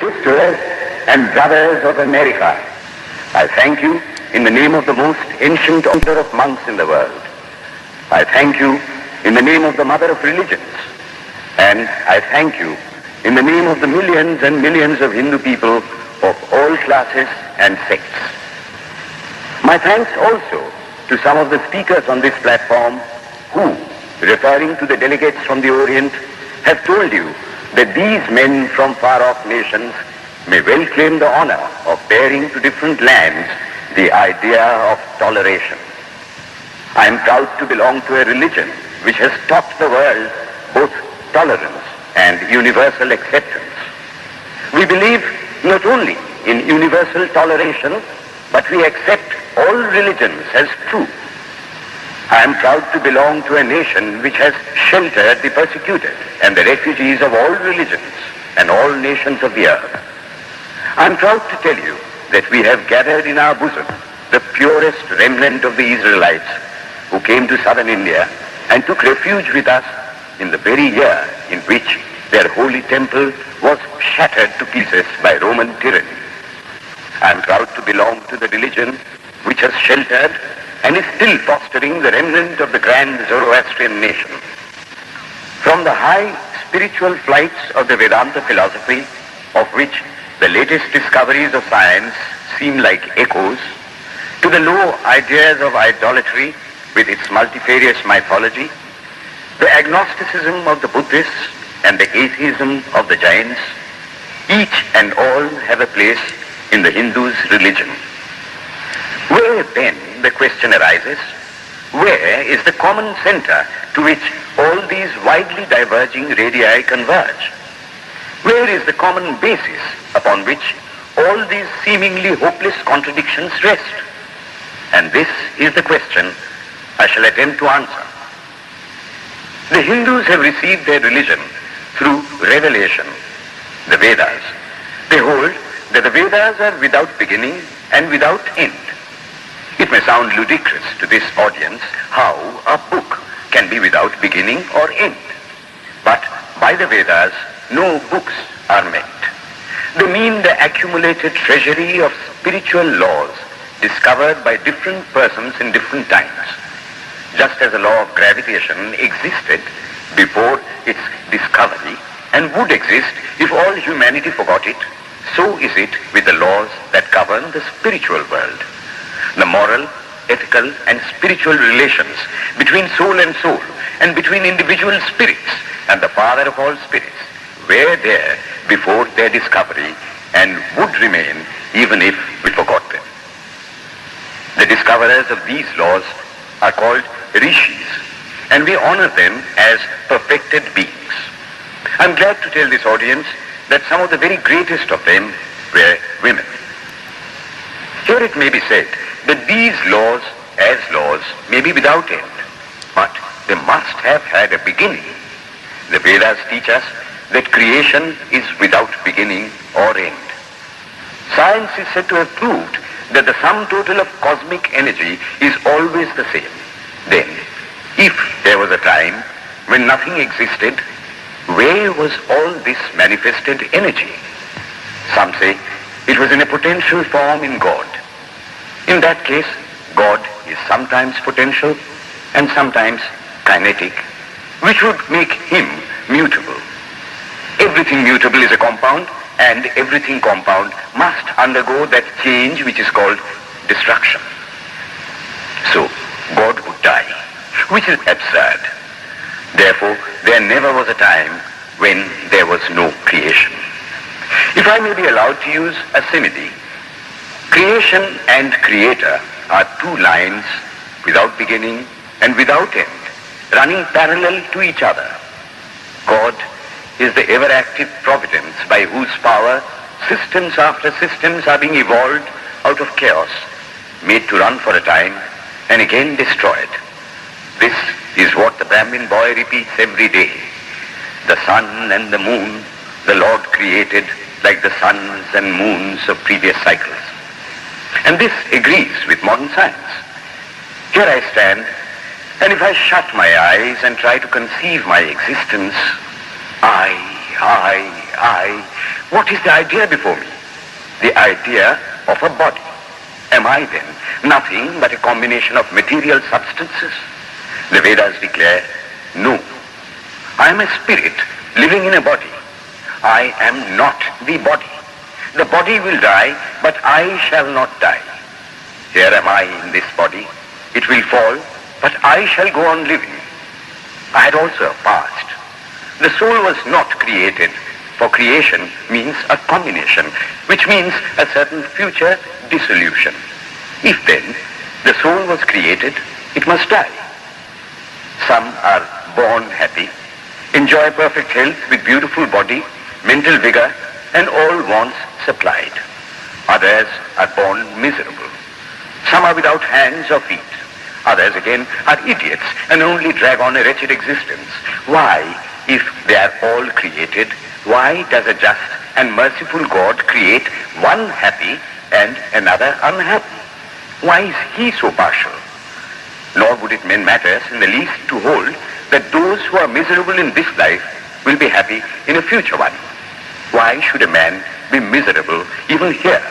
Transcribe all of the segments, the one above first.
sisters and brothers of America, I thank you in the name of the most ancient order of monks in the world. I thank you in the name of the mother of religions. And I thank you in the name of the millions and millions of Hindu people of all classes and sects. My thanks also to some of the speakers on this platform who, referring to the delegates from the Orient, have told you that these men from far-off nations may well claim the honor of bearing to different lands the idea of toleration. I am proud to belong to a religion which has taught the world both tolerance and universal acceptance. We believe not only in universal toleration, but we accept all religions as true. I am proud to belong to a nation which has sheltered the persecuted and the refugees of all religions and all nations of the earth. I am proud to tell you that we have gathered in our bosom the purest remnant of the Israelites who came to southern India and took refuge with us in the very year in which their holy temple was shattered to pieces by Roman tyranny. I am proud to belong to the religion which has sheltered and is still fostering the remnant of the grand Zoroastrian nation. From the high spiritual flights of the Vedanta philosophy, of which the latest discoveries of science seem like echoes, to the low ideas of idolatry with its multifarious mythology, the agnosticism of the Buddhists and the atheism of the Jains, each and all have a place in the Hindu's religion. Where then, the question arises, where is the common center to which all these widely diverging radii converge? Where is the common basis upon which all these seemingly hopeless contradictions rest? And this is the question I shall attempt to answer. The Hindus have received their religion through revelation, the Vedas. They hold that the Vedas are without beginning and without end. It may sound ludicrous to this audience how a book can be without beginning or end. But by the Vedas, no books are meant. They mean the accumulated treasury of spiritual laws discovered by different persons in different times. Just as the law of gravitation existed before its discovery and would exist if all humanity forgot it, so is it with the laws that govern the spiritual world. The moral, ethical, and spiritual relations between soul and between individual spirits and the Father of all spirits were there before their discovery and would remain even if we forgot them. The discoverers of these laws are called rishis, and we honor them as perfected beings. I'm glad to tell this audience that some of the very greatest of them were women. Here it may be said that these laws, as laws, may be without end, but they must have had a beginning. The Vedas teach us that creation is without beginning or end. Science is said to have proved that the sum total of cosmic energy is always the same. Then, if there was a time when nothing existed, where was all this manifested energy? Some say it was in a potential form in God. In that case, God is sometimes potential and sometimes kinetic, which would make him mutable. Everything mutable is a compound, and everything compound must undergo that change which is called destruction. So, God would die, which is absurd. Therefore, there never was a time when there was no creation. If I may be allowed to use a simile, creation and creator are two lines without beginning and without end, running parallel to each other. God is the ever-active providence by whose power systems after systems are being evolved out of chaos, made to run for a time and again destroyed. This is what the Brahmin boy repeats every day. The sun and the moon the Lord created like the suns and moons of previous cycles. And this agrees with modern science. Here I stand, and if I shut my eyes and try to conceive my existence, I What is the idea before me? The idea of a body. Am I then nothing but a combination of material substances? The Vedas declare, no. I am a spirit living in a body. I am not the body. The body will die, but I shall not die. Here am I in this body. It will fall, but I shall go on living. I had also a past. The soul was not created, for creation means a combination, which means a certain future dissolution. If then the soul was created, it must die. Some are born happy, enjoy perfect health with beautiful body, mental vigor, and all wants supplied. Others are born miserable. Some are without hands or feet. Others again are idiots and only drag on a wretched existence. Why, if they are all created, why does a just and merciful God create one happy and another unhappy? Why is he so partial? Nor would it matter in the least to hold that those who are miserable in this life will be happy in a future one. Why should a man be miserable even here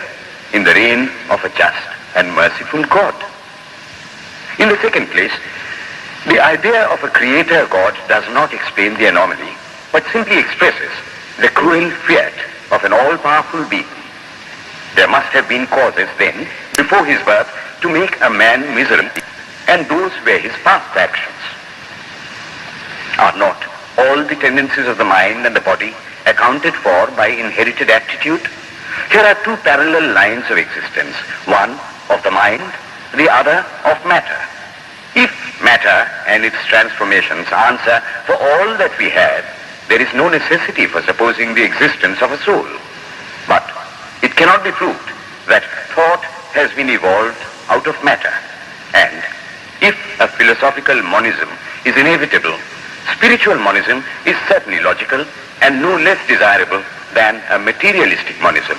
in the reign of a just and merciful God? In the second place, the idea of a creator God does not explain the anomaly, but simply expresses the cruel fiat of an all-powerful being. There must have been causes then, before his birth, to make a man miserable, and those were his past actions. Are not all the tendencies of the mind and the body accounted for by inherited aptitude? Here are two parallel lines of existence, one of the mind, the other of matter. If matter and its transformations answer for all that we have, there is no necessity for supposing the existence of a soul. But it cannot be proved that thought has been evolved out of matter. And if a philosophical monism is inevitable, spiritual monism is certainly logical and no less desirable than a materialistic monism.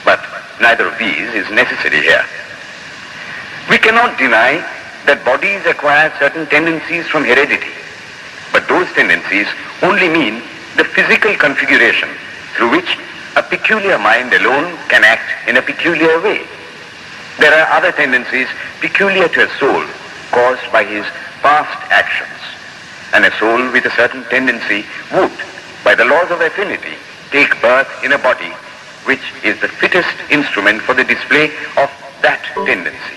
But neither of these is necessary here. We cannot deny that bodies acquire certain tendencies from heredity, but those tendencies only mean the physical configuration through which a peculiar mind alone can act in a peculiar way. There are other tendencies peculiar to a soul caused by his past actions, and a soul with a certain tendency would, by the laws of affinity, take birth in a body which is the fittest instrument for the display of that tendency.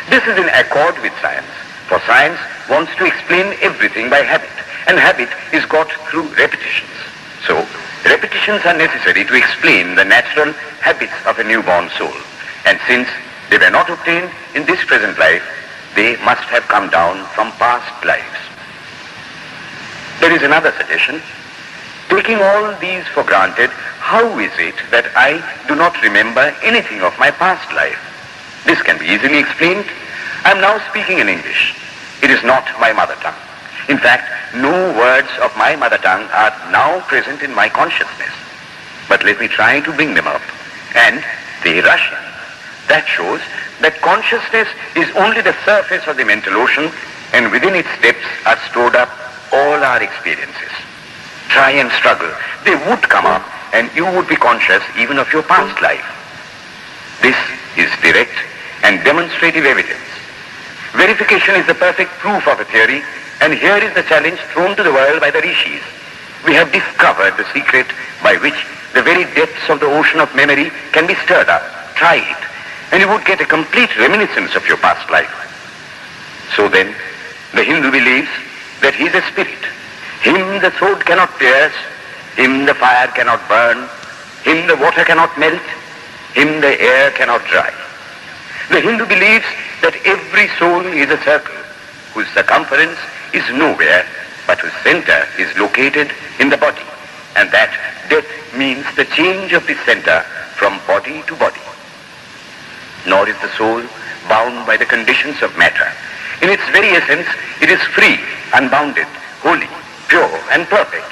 This is in accord with science, for science wants to explain everything by habit, and habit is got through repetitions. So, repetitions are necessary to explain the natural habits of a newborn soul, and since they were not obtained in this present life, they must have come down from past lives. There is another suggestion. Taking all these for granted, how is it that I do not remember anything of my past life? This can be easily explained. I am now speaking in English. It is not my mother tongue. In fact, no words of my mother tongue are now present in my consciousness. But let me try to bring them up. And they rush in. That shows that consciousness is only the surface of the mental ocean, and within its depths are stored up all our experiences. Try and struggle. They would come up, and you would be conscious even of your past life. This is direct and demonstrative evidence. Verification is the perfect proof of a theory, and here is the challenge thrown to the world by the rishis. We have discovered the secret by which the very depths of the ocean of memory can be stirred up. Try it, and you would get a complete reminiscence of your past life. So then, the Hindu believes that he is a spirit. Him the sword cannot pierce, him the fire cannot burn, him the water cannot melt, him the air cannot dry. The Hindu believes that every soul is a circle whose circumference is nowhere, but whose center is located in the body, and that death means the change of the center from body to body. Nor is the soul bound by the conditions of matter. In its very essence, it is free, unbounded, holy, pure, and perfect.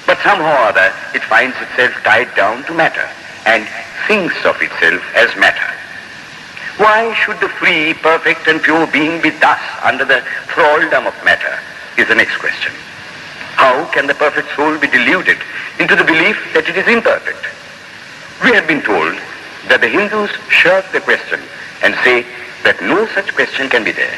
But somehow or other, it finds itself tied down to matter and thinks of itself as matter. Why should the free, perfect, and pure being be thus under the thraldom of matter is the next question. How How can the perfect soul be deluded into the belief that it is imperfect? We have been told that the Hindus shirk the question and say that no such question can be there.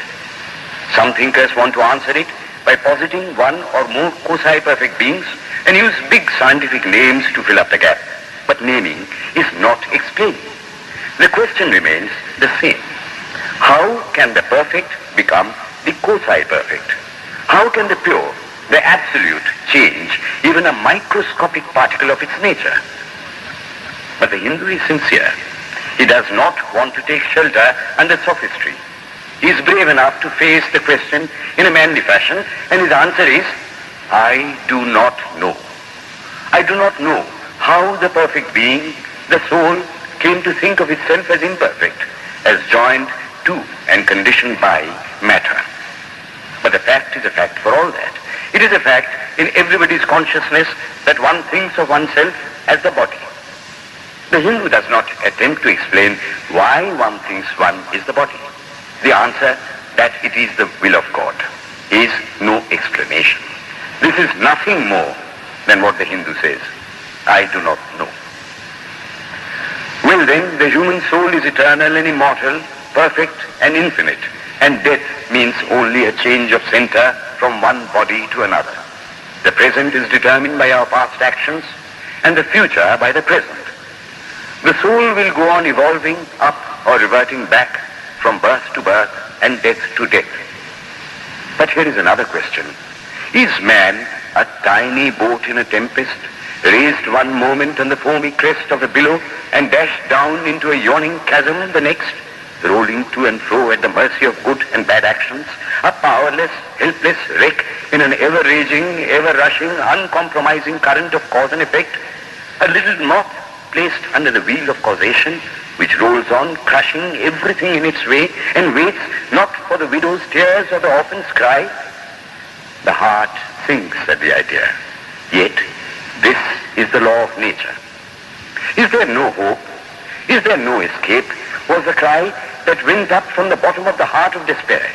Some thinkers want to answer it by positing one or more quasi-perfect beings and use big scientific names to fill up the gap. But naming is not explaining. The question remains the same. How can the perfect become the quasi-perfect? How can the pure, the absolute, change even a microscopic particle of its nature? But the Hindu is sincere. He does not want to take shelter under sophistry. He is brave enough to face the question in a manly fashion, and his answer is, I do not know. I do not know how the perfect being, the soul, came to think of itself as imperfect, as joined to and conditioned by matter. But the fact is a fact for all that. It is a fact in everybody's consciousness that one thinks of oneself as the body. The Hindu does not attempt to explain why one thinks one is the body. The answer that it is the will of God is no explanation. This is nothing more than what the Hindu says. I do not know. Well then, the human soul is eternal and immortal, perfect and infinite, and death means only a change of center from one body to another. The present is determined by our past actions, and the future by the present. The soul will go on evolving up or reverting back from birth to birth and death to death. But here is another question. Is man a tiny boat in a tempest, raised one moment on the foamy crest of a billow and dashed down into a yawning chasm the next, rolling to and fro at the mercy of good and bad actions, a powerless, helpless wreck in an ever-raging, ever-rushing, uncompromising current of cause and effect, a little moth placed under the wheel of causation, which rolls on, crushing everything in its way, and waits not for the widow's tears or the orphan's cry? The heart sinks at the idea. Yet, this is the law of nature. Is there no hope? Is there no escape? Was the cry that went up from the bottom of the heart of despair.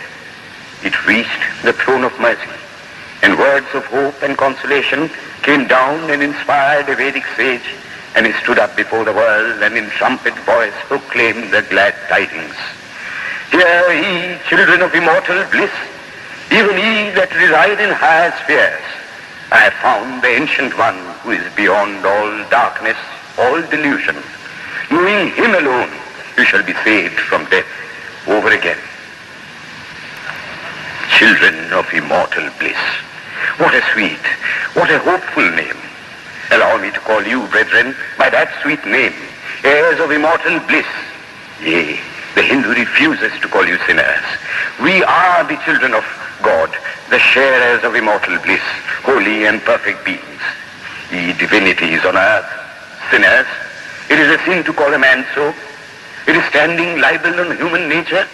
It reached the throne of mercy, and words of hope and consolation came down and inspired a Vedic sage, and he stood up before the world and in trumpet voice proclaimed the glad tidings. Hear ye, children of immortal bliss, even ye that reside in higher spheres. I have found the ancient one who is beyond all darkness, all delusion. Knowing him alone, you shall be saved from death over again. Children of immortal bliss. What a sweet, what a hopeful name. Allow me to call you, brethren, by that sweet name, heirs of immortal bliss. Yea, the Hindu refuses to call you sinners. We are the children of God, the sharers of immortal bliss, holy and perfect beings. Ye divinities on earth, sinners, it is a sin to call a man so. It is standing libel on human nature.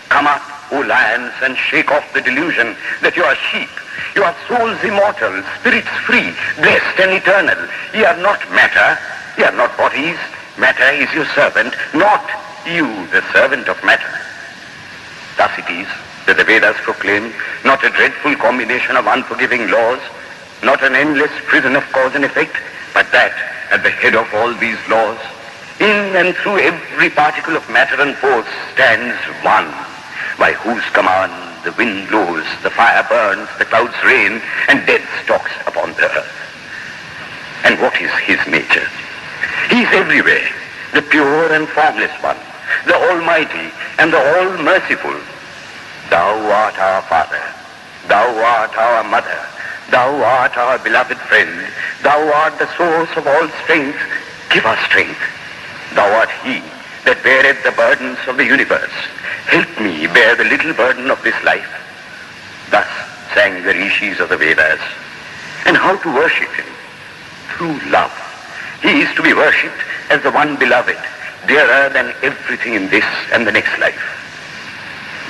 Come up, O lions, and shake off the delusion that you are sheep. You are souls immortal, spirits free, blessed and eternal. Ye are not matter, ye are not bodies. Matter is your servant, not you the servant of matter. Thus it is that the Vedas proclaim not a dreadful combination of unforgiving laws, not an endless prison of cause and effect, but that at the head of all these laws, in and through every particle of matter and force, stands one, by whose command the wind blows, the fire burns, the clouds rain, and death stalks upon the earth. And what is his nature? He is everywhere, the pure and formless one, the almighty and the all-merciful. Thou art our Father, thou art our Mother, thou art our beloved friend, thou art the source of all strength. Give us strength. Thou art he that beareth the burdens of the universe. Help me bear the little burden of this life. Thus sang the rishis of the Vedas. And how to worship him? Through love. He is to be worshipped as the one beloved, dearer than everything in this and the next life.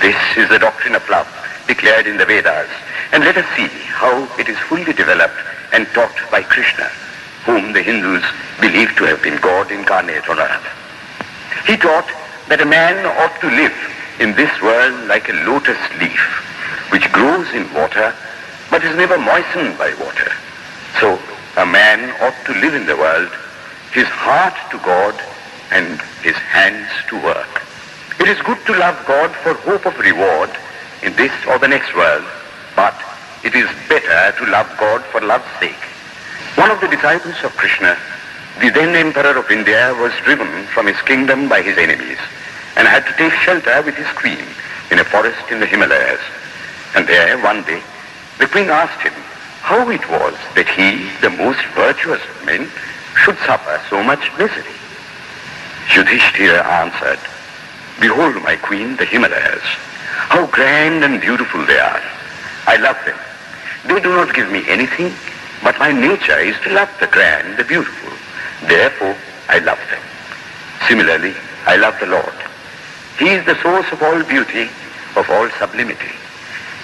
This is the doctrine of love declared in the Vedas, and let us see how it is fully developed and taught by Krishna, whom the Hindus believe to have been God incarnate on earth. He taught that a man ought to live in this world like a lotus leaf, which grows in water, but is never moistened by water. So a man ought to live in the world, his heart to God and his hands to work. It is good to love God for hope of reward in this or the next world, but it is better to love God for love's sake. One of the disciples of Krishna, the then Emperor of India, was driven from his kingdom by his enemies and had to take shelter with his queen in a forest in the Himalayas. And there, one day, the queen asked him how it was that he, the most virtuous of men, should suffer so much misery. Yudhishthira answered, "Behold, my queen, the Himalayas. How grand and beautiful they are. I love them. They do not give me anything, but my nature is to love the grand, the beautiful. Therefore, I love them. Similarly, I love the Lord. He is the source of all beauty, of all sublimity.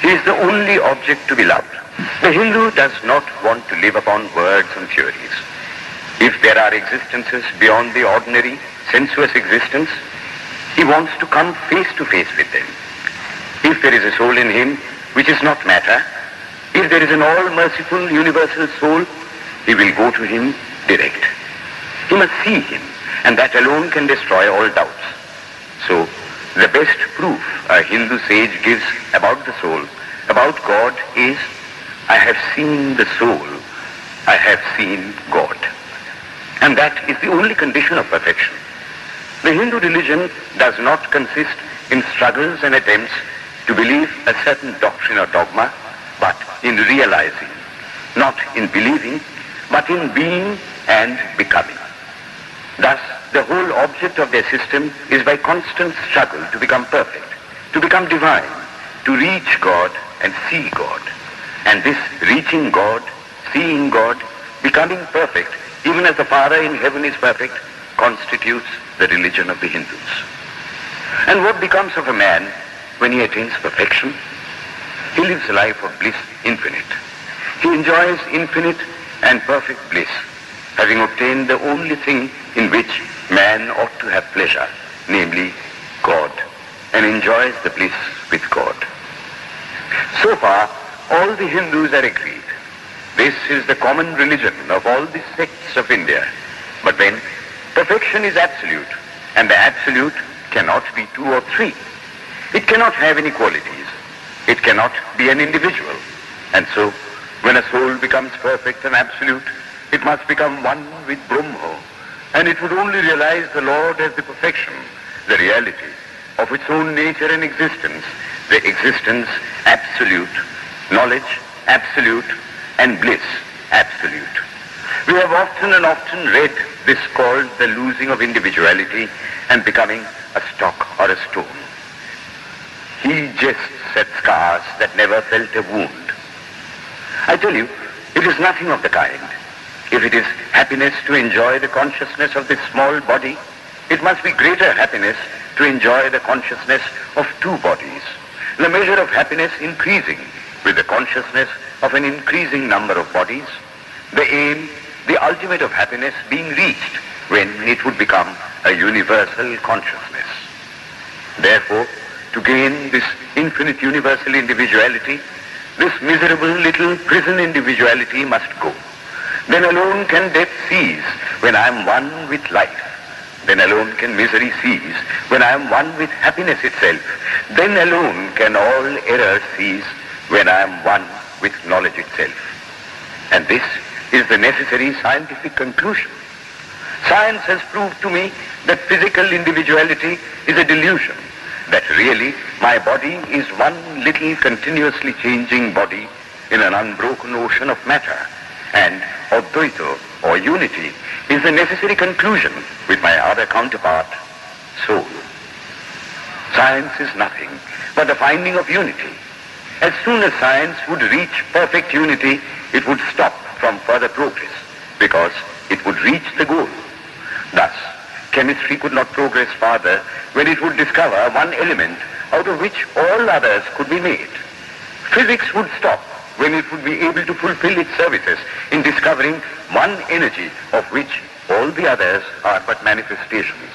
He is the only object to be loved. The Hindu does not want to live upon words and theories. If there are existences beyond the ordinary, sensuous existence, he wants to come face to face with them. If there is a soul in him which is not matter, if there is an all-merciful universal soul, he will go to him direct. He must see him, and that alone can destroy all doubts. So, the best proof a Hindu sage gives about the soul, about God, is, I have seen the soul, I have seen God. And that is the only condition of perfection. The Hindu religion does not consist in struggles and attempts to believe a certain doctrine or dogma, but in realizing, not in believing, but in being and becoming. Thus, the whole object of their system is by constant struggle to become perfect, to become divine, to reach God and see God. And this reaching God, seeing God, becoming perfect, even as the Father in heaven is perfect, constitutes the religion of the Hindus. And what becomes of a man when he attains perfection? He lives a life of bliss infinite. He enjoys infinite and perfect bliss, having obtained the only thing in which man ought to have pleasure, namely God, and enjoys the bliss with God. So far, all the Hindus are agreed. This is the common religion of all the sects of India. But then, perfection is absolute, and the absolute cannot be two or three. It cannot have any qualities. It cannot be an individual. And so, when a soul becomes perfect and absolute, it must become one with Brahma, and it would only realize the Lord as the perfection, the reality of its own nature and existence, the existence absolute, knowledge absolute, and bliss absolute. We have often and often read this called the losing of individuality and becoming a stock or a stone. He jests at scars that never felt a wound. I tell you, it is nothing of the kind. If it is happiness to enjoy the consciousness of this small body, it must be greater happiness to enjoy the consciousness of two bodies, the measure of happiness increasing with the consciousness of an increasing number of bodies, the aim, the ultimate of happiness being reached when it would become a universal consciousness. Therefore, to gain this infinite universal individuality, this miserable little prison individuality must go. Then alone can death cease when I am one with life. Then alone can misery cease when I am one with happiness itself. Then alone can all error cease when I am one with knowledge itself. And this is the necessary scientific conclusion. Science has proved to me that physical individuality is a delusion, that really my body is one little continuously changing body in an unbroken ocean of matter, and Advaita, or unity, is the necessary conclusion with my other counterpart, soul. Science is nothing but the finding of unity. As soon as science would reach perfect unity, it would stop from further progress, because it would reach the goal. Thus, chemistry could not progress farther when it would discover one element out of which all others could be made. Physics would stop when it would be able to fulfill its services in discovering one energy of which all the others are but manifestations.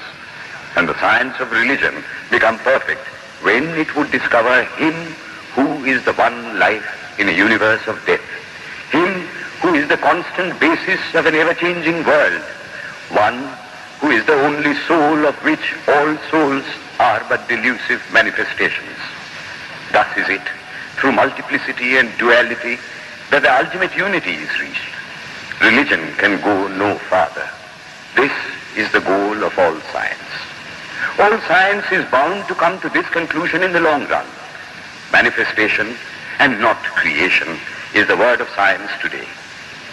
And the science of religion become perfect when it would discover Him who is the one life in a universe of death. Him who is the constant basis of an ever-changing world, one who is the only soul of which all souls are but delusive manifestations. Thus is it, through multiplicity and duality, that the ultimate unity is reached. Religion can go no farther. This is the goal of all science. All science is bound to come to this conclusion in the long run. Manifestation and not creation is the word of science today.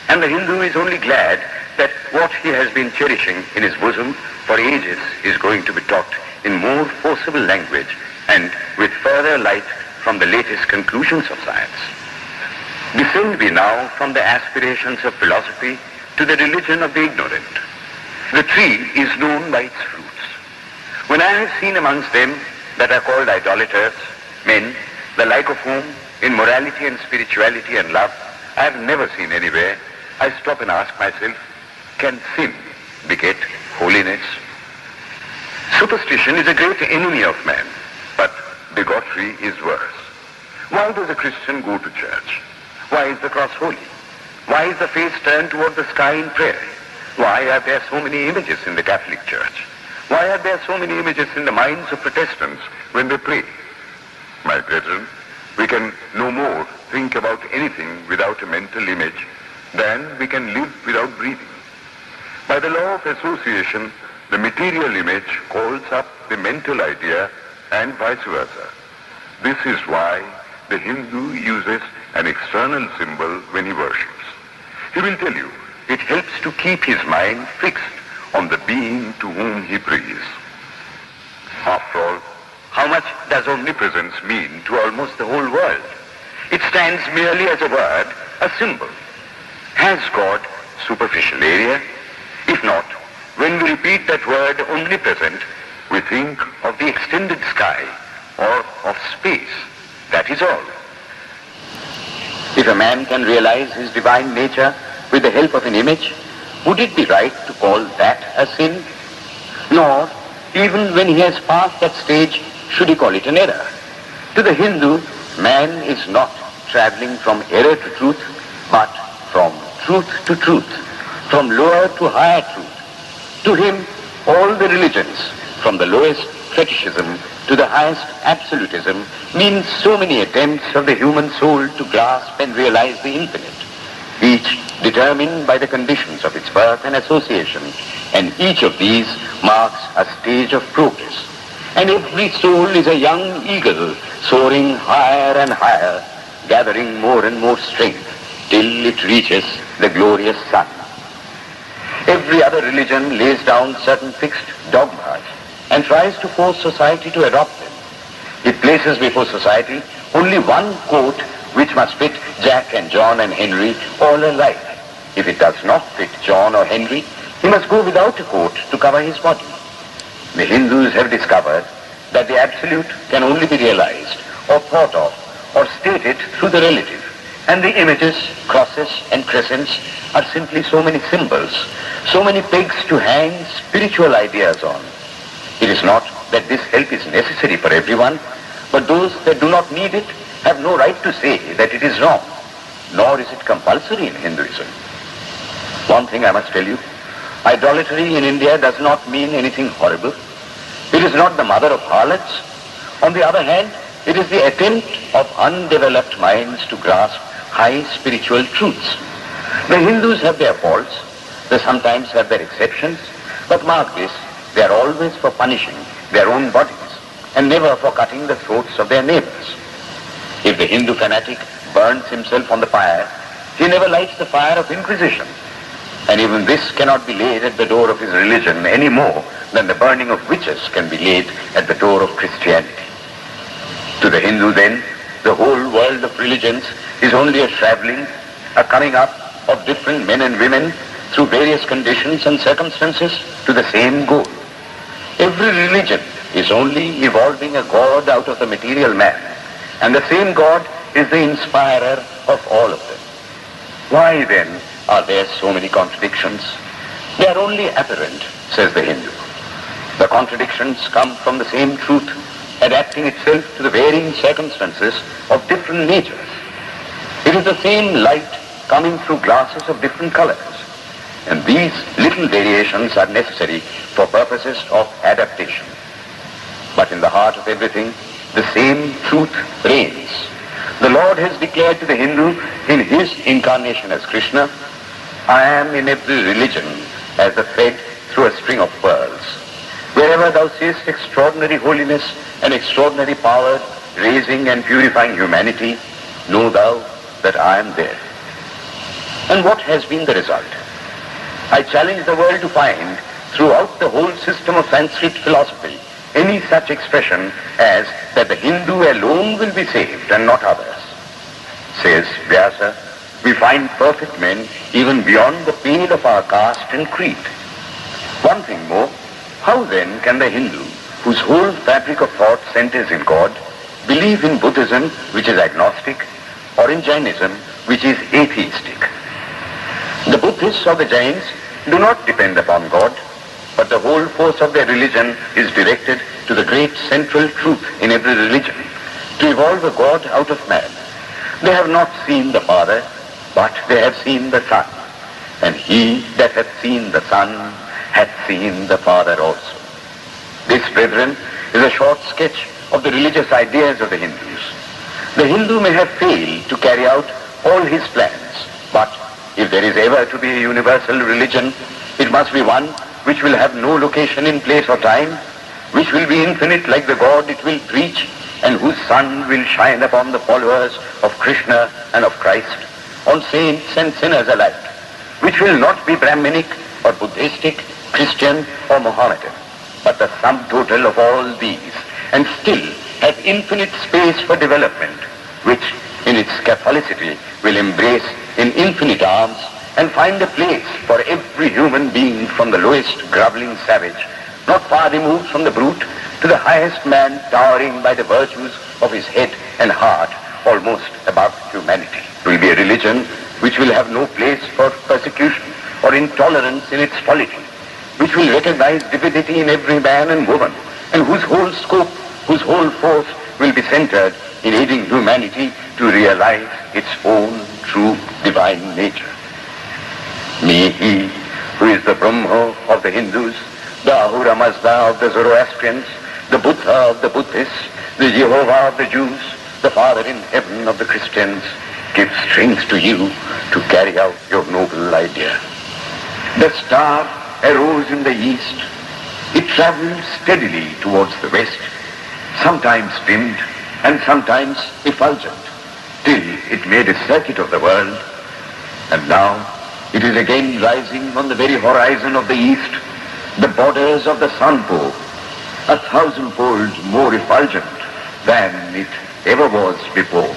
And the Hindu is only glad that what he has been cherishing in his bosom for ages is going to be taught in more forcible language and with further light from the latest conclusions of science. Descend we now from the aspirations of philosophy to the religion of the ignorant. The tree is known by its fruits. When I have seen amongst them that are called idolaters, men, the like of whom in morality and spirituality and love I have never seen anywhere, I stop and ask myself, can sin beget holiness? Superstition is a great enemy of man, but bigotry is worse. Why does a Christian go to church? Why is the cross holy? Why is the face turned toward the sky in prayer? Why are there so many images in the Catholic Church? Why are there so many images in the minds of Protestants when they pray? My brethren, we can no more think about anything without a mental image than we can live without breathing. By the law of association, the material image calls up the mental idea and vice versa. This is why the Hindu uses an external symbol when he worships. He will tell you it helps to keep his mind fixed on the being to whom he prays. After all, how much does omnipresence mean to almost the whole world? It stands merely as a word, a symbol. Has God superficial area? If not, when we repeat that word omnipresent, we think of the extended sky or of space. That is all. If a man can realize his divine nature with the help of an image, would it be right to call that a sin? Nor, even when he has passed that stage, should he call it an error. To the Hindu, man is not traveling from error to truth, but from truth to truth, from lower to higher truth. To him, all the religions, from the lowest fetishism to the highest absolutism, means so many attempts of the human soul to grasp and realize the infinite, each determined by the conditions of its birth and association, and each of these marks a stage of progress. And every soul is a young eagle soaring higher and higher, gathering more and more strength till it reaches the glorious sun. Every other religion lays down certain fixed dogmas and tries to force society to adopt them. It places before society only one coat which must fit Jack and John and Henry all alike. If it does not fit John or Henry, he must go without a coat to cover his body. The Hindus have discovered that the absolute can only be realized or thought of or stated through the relative, and the images, crosses and crescents are simply so many symbols, so many pegs to hang spiritual ideas on. It is not that this help is necessary for everyone, but those that do not need it have no right to say that it is wrong, nor is it compulsory in Hinduism. One thing I must tell you, idolatry in India does not mean anything horrible. It is not the mother of harlots. On the other hand, it is the attempt of undeveloped minds to grasp high spiritual truths. The Hindus have their faults, they sometimes have their exceptions, but mark this, they are always for punishing their own bodies and never for cutting the throats of their neighbors. If the Hindu fanatic burns himself on the fire, he never lights the fire of Inquisition. And even this cannot be laid at the door of his religion any more than the burning of witches can be laid at the door of Christianity. To the Hindu then, the whole world of religions is only a traveling, a coming up of different men and women through various conditions and circumstances to the same goal. Every religion is only evolving a God out of the material man, and the same God is the inspirer of all of them. Why then are there so many contradictions? They are only apparent, says the Hindu. The contradictions come from the same truth, adapting itself to the varying circumstances of different natures. It is the same light coming through glasses of different colors. And these little variations are necessary for purposes of adaptation. But in the heart of everything, the same truth reigns. The Lord has declared to the Hindu in his incarnation as Krishna, I am in every religion as a thread through a string of pearls. Wherever thou seest extraordinary holiness and extraordinary power raising and purifying humanity, know thou that I am there. And what has been the result? I challenge the world to find throughout the whole system of Sanskrit philosophy any such expression as that the Hindu alone will be saved and not others. Says Vyasa, we find perfect men even beyond the pale of our caste and creed. One thing more, how then can the Hindu, whose whole fabric of thought centers in God, believe in Buddhism, which is agnostic, or in Jainism, which is atheistic? The Buddhists or the Jains do not depend upon God, but the whole force of their religion is directed to the great central truth in every religion, to evolve a God out of man. They have not seen the Father, but they have seen the Son. And he that hath seen the Son hath seen the Father also. This, brethren, is a short sketch of the religious ideas of the Hindus. The Hindu may have failed to carry out all his plans, but if there is ever to be a universal religion, it must be one which will have no location in place or time, which will be infinite like the God it will preach, and whose sun will shine upon the followers of Krishna and of Christ, on saints and sinners alike, which will not be Brahminic or Buddhistic, Christian or Mohammedan, but the sum total of all these, and still have infinite space for development, which in its Catholicity will embrace in infinite arms and find a place for every human being, from the lowest groveling savage, not far removed from the brute, to the highest man towering by the virtues of his head and heart almost above humanity. It will be a religion which will have no place for persecution or intolerance in its polity, which will recognize divinity in every man and woman, and whose whole scope, whose whole force will be centered in aiding humanity to realize its own true divine nature. May he, who is the Brahma of the Hindus, the Ahura Mazda of the Zoroastrians, the Buddha of the Buddhists, the Jehovah of the Jews, the Father in heaven of the Christians, give strength to you to carry out your noble idea. The star arose in the east. It traveled steadily towards the west, sometimes dimmed and sometimes effulgent, till it made a circuit of the world, and now it is again rising on the very horizon of the east, the borders of the sun pole, 1,000-fold more effulgent than it ever was before.